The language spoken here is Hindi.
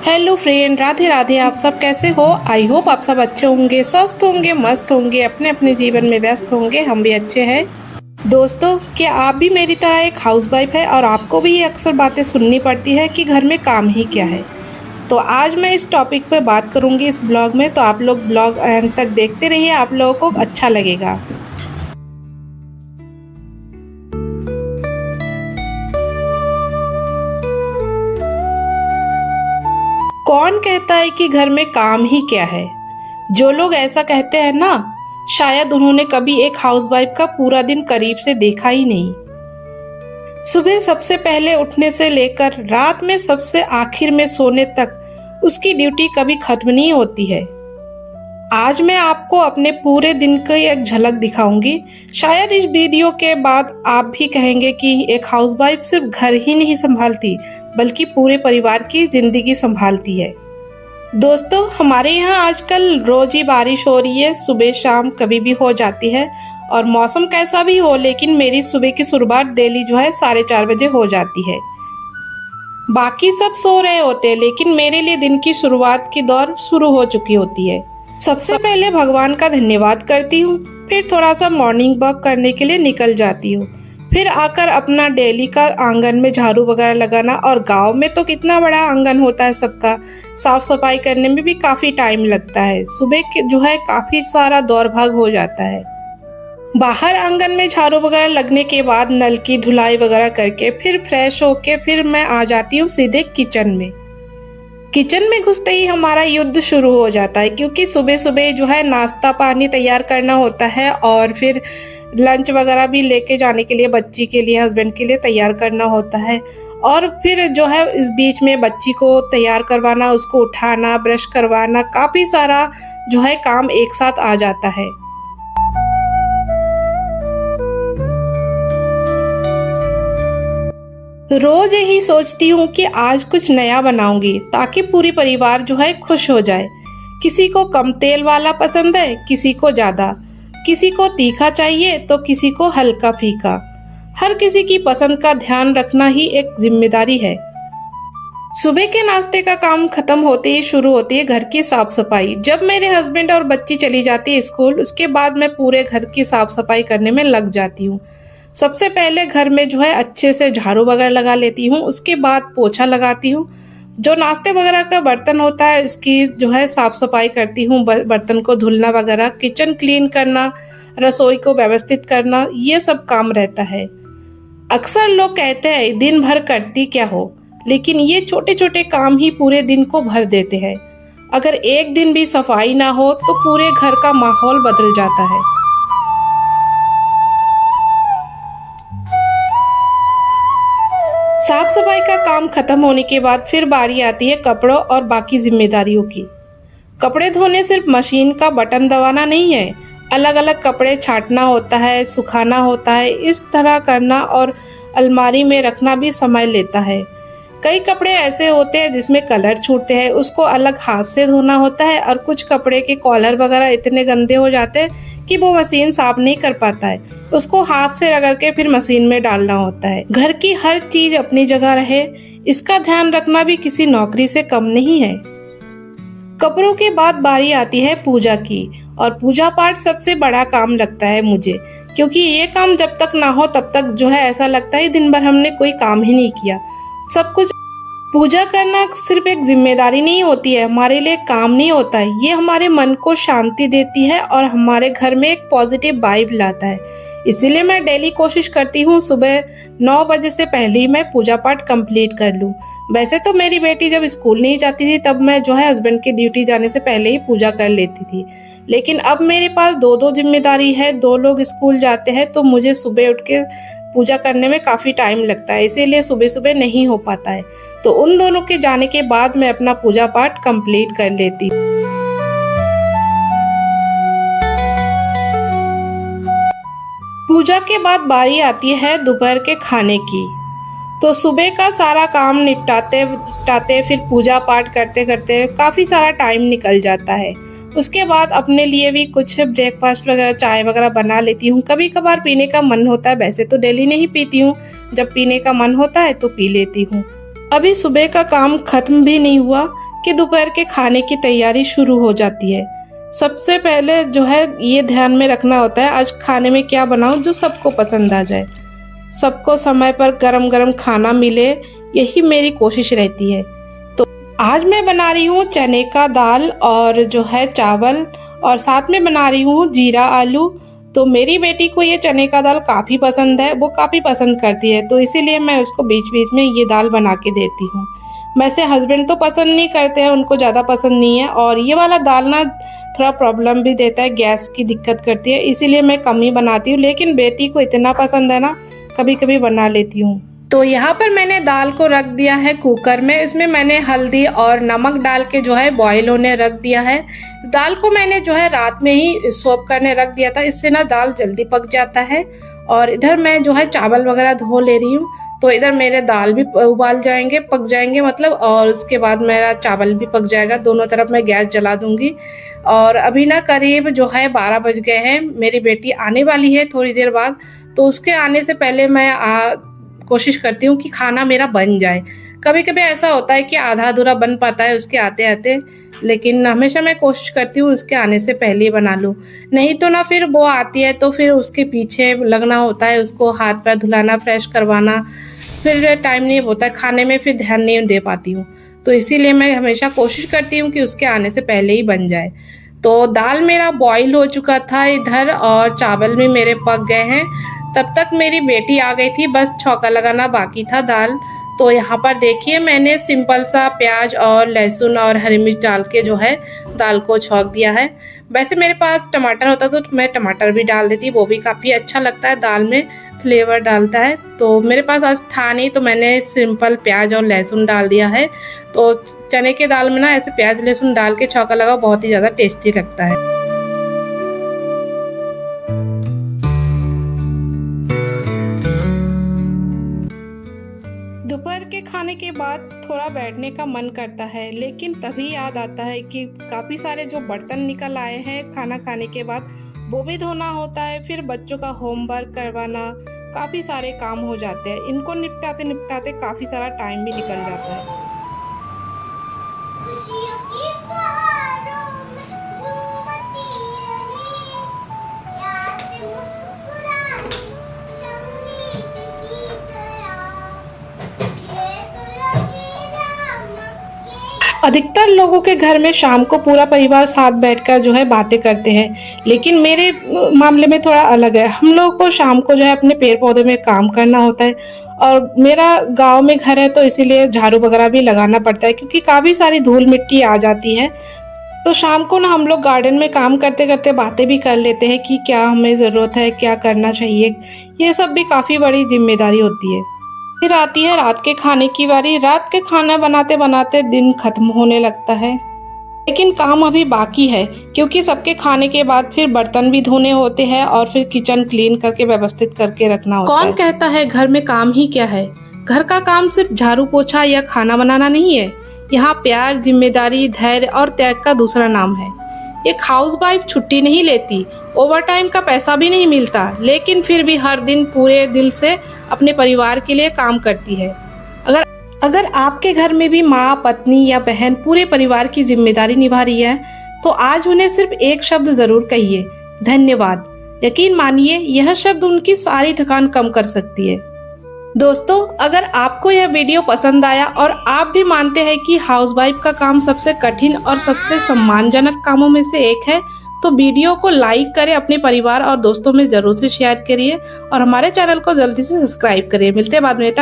Hello friend, Radhe Radhe. आप सब कैसे हो? आई होप आप सब अच्छे होंगे, स्वस्थ होंगे, मस्त होंगे, अपने अपने जीवन में व्यस्त होंगे। हम भी अच्छे हैं। दोस्तों, क्या आप भी मेरी तरह एक हाउसवाइफ है और आपको भी ये अक्सर बातें सुननी पड़ती है कि घर में काम ही क्या है? तो आज मैं इस टॉपिक पर बात करूंगी इस ब्लॉग में, तो आप लोग ब्लॉग एंड तक देखते रहिए, आप लोगों को अच्छा लगेगा। कौन कहता है कि घर में काम ही क्या है? जो लोग ऐसा कहते हैं ना, शायद उन्होंने कभी एक हाउसवाइफ का पूरा दिन करीब से देखा ही नहीं। सुबह सबसे पहले उठने से लेकर रात में सबसे आखिर में सोने तक उसकी ड्यूटी कभी खत्म नहीं होती है। आज मैं आपको अपने पूरे दिन की एक झलक दिखाऊंगी। शायद इस वीडियो के बाद आप भी कहेंगे कि एक हाउसवाइफ सिर्फ घर ही नहीं संभालती, बल्कि पूरे परिवार की जिंदगी संभालती है। दोस्तों, हमारे यहाँ आजकल रोज ही बारिश हो रही है, सुबह शाम कभी भी हो जाती है। और मौसम कैसा भी हो, लेकिन मेरी सुबह की शुरुआत डेली जो है 4:30 बजे हो जाती है। बाकी सब सो रहे होते हैं, लेकिन मेरे लिए दिन की शुरुआत की दौर शुरू हो चुकी होती है। सबसे पहले भगवान का धन्यवाद करती हूँ, फिर थोड़ा सा मॉर्निंग वॉक करने के लिए निकल जाती हूँ। फिर आकर अपना डेली का आंगन में झाड़ू वगैरह लगाना, और गांव में तो कितना बड़ा आंगन होता है सबका, साफ सफाई करने में भी काफी टाइम लगता है। सुबह के जो है काफी सारा दौड़ भाग हो जाता है। बाहर आंगन में झाड़ू वगैरह लगने के बाद नल की धुलाई वगैरह करके फिर फ्रेश होके फिर मैं आ जाती हूँ सीधे किचन में। किचन में घुसते ही हमारा युद्ध शुरू हो जाता है, क्योंकि सुबह सुबह जो है नाश्ता पानी तैयार करना होता है, और फिर लंच वगैरह भी लेके जाने के लिए बच्ची के लिए, हस्बैंड के लिए तैयार करना होता है। और फिर जो है इस बीच में बच्ची को तैयार करवाना, उसको उठाना, ब्रश करवाना, काफी सारा जो है काम एक साथ आ जाता है। रोज यही सोचती हूँ कि आज कुछ नया बनाऊंगी, ताकि पूरी परिवार जो है खुश हो जाए। किसी को कम तेल वाला पसंद है, किसी को ज्यादा, किसी को तीखा चाहिए तो किसी को हल्का फीका। हर किसी की पसंद का ध्यान रखना ही एक जिम्मेदारी है। सुबह के नाश्ते का काम खत्म होते ही शुरू होती है घर की साफ सफाई। जब मेरे हस्बैंड और बच्ची चली जाती है स्कूल, उसके बाद मैं पूरे घर की साफ सफाई करने में लग जाती हूँ। सबसे पहले घर में जो है अच्छे से झाड़ू वगैरह लगा लेती हूँ, उसके बाद पोछा लगाती हूँ। जो नाश्ते वगैरह का बर्तन होता है इसकी जो है साफ सफाई करती हूँ, बर्तन को धुलना वगैरह, किचन क्लीन करना, रसोई को व्यवस्थित करना, ये सब काम रहता है। अक्सर लोग कहते हैं दिन भर करती क्या हो, लेकिन ये छोटे छोटे काम ही पूरे दिन को भर देते हैं। अगर एक दिन भी सफाई ना हो तो पूरे घर का माहौल बदल जाता है। साफ सफाई का काम खत्म होने के बाद फिर बारी आती है कपड़ों और बाकी जिम्मेदारियों की। कपड़े धोने सिर्फ मशीन का बटन दबाना नहीं है, अलग अलग कपड़े छांटना होता है, सुखाना होता है, इस तरह करना और अलमारी में रखना भी समय लेता है। कई कपड़े ऐसे होते हैं जिसमें कलर छूटते हैं, उसको अलग हाथ से धोना होता है, और कुछ कपड़े के कॉलर वगैरह इतने गंदे हो जाते हैं कि वो मशीन साफ नहीं कर पाता है, उसको हाथ से रगड़ के फिर मशीन में डालना होता है। घर की हर चीज अपनी जगह रहे, इसका ध्यान रखना भी किसी नौकरी से कम नहीं है। कपड़ों के बाद बारी आती है पूजा की, और पूजा पाठ सबसे बड़ा काम लगता है मुझे, क्योंकि ये काम जब तक ना हो तब तक जो है ऐसा लगता है दिन भर हमने कोई काम ही नहीं किया। सब कुछ पूजा करना सिर्फ एक जिम्मेदारी नहीं होती है, हमारे लिए काम नहीं होता है, ये हमारे मन को शांति देती है और हमारे घर में एक पॉजिटिव वाइब लाता है। इसीलिए मैं डेली कोशिश करती हूँ सुबह 9 बजे से पहले ही मैं पूजा पाठ कंप्लीट कर लूँ। वैसे तो मेरी बेटी जब स्कूल नहीं जाती थी तब मैं जो है हस्बैंड की ड्यूटी जाने से पहले ही पूजा कर लेती थी, लेकिन अब मेरे पास दो जिम्मेदारी है, 2 लोग स्कूल जाते हैं, तो मुझे सुबह उठ के पूजा करने में काफी टाइम लगता है, इसीलिए सुबह सुबह नहीं हो पाता है। तो उन दोनों के जाने के बाद मैं अपना पूजा पाठ कंप्लीट कर लेती हूँ। पूजा के बाद बारी आती है दोपहर के खाने की। तो सुबह का सारा काम निपटाते फिर पूजा पाठ करते करते काफी सारा टाइम निकल जाता है। उसके बाद अपने लिए भी कुछ ब्रेकफास्ट वगैरह, चाय वगैरह बना लेती हूँ। कभी कभार पीने का मन होता है, वैसे तो डेली नहीं पीती हूँ, जब पीने का मन होता है तो पी लेती हूँ। अभी सुबह का काम खत्म भी नहीं हुआ कि दोपहर के खाने की तैयारी शुरू हो जाती है। सबसे पहले जो है ये ध्यान में रखना होता है आज खाने में क्या बनाऊं जो सबको पसंद आ जाए, सबको समय पर गरम गरम खाना मिले, यही मेरी कोशिश रहती है। तो आज मैं बना रही हूँ चने का दाल और जो है चावल, और साथ में बना रही हूँ जीरा आलू। तो मेरी बेटी को ये चने का दाल काफ़ी पसंद है, वो काफ़ी पसंद करती है, तो इसीलिए मैं उसको बीच बीच में ये दाल बना के देती हूँ। वैसे हस्बैंड तो पसंद नहीं करते हैं, उनको ज़्यादा पसंद नहीं है, और ये वाला दाल ना थोड़ा प्रॉब्लम भी देता है, गैस की दिक्कत करती है, इसीलिए मैं कम ही बनाती हूँ। लेकिन बेटी को इतना पसंद है ना, कभी कभी बना लेती हूँ। तो यहाँ पर मैंने दाल को रख दिया है कुकर में। इसमें मैंने हल्दी और नमक डाल के जो है बॉईल होने रख दिया है। दाल को मैंने जो है रात में ही सोक करने रख दिया था, इससे ना दाल जल्दी पक जाता है। और इधर मैं जो है चावल वगैरह धो ले रही हूँ, तो इधर मेरे दाल भी उबाल जाएंगे, पक जाएंगे मतलब, और उसके बाद मेरा चावल भी पक जाएगा। दोनों तरफ मैं गैस जला दूंगी। और अभी ना करीब जो है 12 बज गए हैं। मेरी बेटी आने वाली है थोड़ी देर बाद, तो उसके आने से पहले मैं कोशिश करती हूँ कि खाना मेरा बन जाए। कभी कभी ऐसा होता है कि आधा अधूरा बन पाता है उसके आते आते, लेकिन हमेशा मैं कोशिश करती हूँ उसके आने से पहले ही बना लूँ। नहीं तो ना फिर वो आती है तो फिर उसके पीछे लगना होता है, उसको हाथ पैर धुलाना, फ्रेश करवाना, फिर टाइम नहीं होता है खाने में, फिर ध्यान नहीं दे पाती हूँ। तो इसीलिए मैं हमेशा कोशिश करती हूँ कि उसके आने से पहले ही बन जाए। तो दाल मेरा बॉईल हो चुका था इधर, और चावल भी मेरे पक गए हैं। तब तक मेरी बेटी आ गई थी, बस छौंका लगाना बाकी था दाल। तो यहाँ पर देखिए मैंने सिंपल सा प्याज और लहसुन और हरी मिर्च डाल के जो है दाल को छौंक दिया है। वैसे मेरे पास टमाटर होता तो मैं टमाटर भी डाल देती, वो भी काफ़ी अच्छा लगता है, दाल में फ्लेवर डालता है। तो मेरे पास आज था नहीं, तो मैंने सिंपल प्याज और लहसुन डाल दिया है। तो चने के दाल में ना ऐसे प्याज लहसुन डाल के छौंका लगाओ, बहुत ही ज़्यादा टेस्टी लगता है। दोपहर के खाने के बाद थोड़ा बैठने का मन करता है, लेकिन तभी याद आता है कि काफ़ी सारे जो बर्तन निकल आए हैं खाना खाने के बाद, वो भी धोना होता है। फिर बच्चों का होमवर्क करवाना, काफ़ी सारे काम हो जाते हैं। इनको निपटाते निपटाते काफ़ी सारा टाइम भी निकल जाता है। अधिकतर लोगों के घर में शाम को पूरा परिवार साथ बैठकर जो है बातें करते हैं, लेकिन मेरे मामले में थोड़ा अलग है। हम लोगों को शाम को जो है अपने पेड़ पौधे में काम करना होता है, और मेरा गांव में घर है तो इसीलिए झाड़ू वगैरह भी लगाना पड़ता है, क्योंकि काफ़ी सारी धूल मिट्टी आ जाती है। तो शाम को ना हम लोग गार्डन में काम करते करते बातें भी कर लेते हैं कि क्या हमें ज़रूरत है, क्या करना चाहिए। ये सब भी काफ़ी बड़ी जिम्मेदारी होती है। फिर आती है रात के खाने की बारी। रात के खाना बनाते बनाते दिन खत्म होने लगता है, लेकिन काम अभी बाकी है, क्योंकि सबके खाने के बाद फिर बर्तन भी धोने होते हैं और फिर किचन क्लीन करके व्यवस्थित करके रखना होता है। कौन कहता है घर में काम ही क्या है? घर का काम सिर्फ झाड़ू पोछा या खाना बनाना नहीं है। यहाँ प्यार, जिम्मेदारी, धैर्य और त्याग का दूसरा नाम है। एक हाउसवाइफ छुट्टी नहीं लेती, ओवरटाइम का पैसा भी नहीं मिलता, लेकिन फिर भी हर दिन पूरे दिल से अपने परिवार के लिए काम करती है। अगर आपके घर में भी माँ, पत्नी या बहन पूरे परिवार की जिम्मेदारी निभा रही है, तो आज उन्हें सिर्फ एक शब्द जरूर कहिए, धन्यवाद। यकीन मानिए यह शब्द उनकी सारी थकान कम कर सकती है। दोस्तों, अगर आपको यह वीडियो पसंद आया और आप भी मानते हैं कि हाउसवाइफ का काम सबसे कठिन और सबसे सम्मानजनक कामों में से एक है, तो वीडियो को लाइक करें, अपने परिवार और दोस्तों में जरूर से शेयर करिए, और हमारे चैनल को जल्दी से सब्सक्राइब करिए। मिलते हैं बाद में।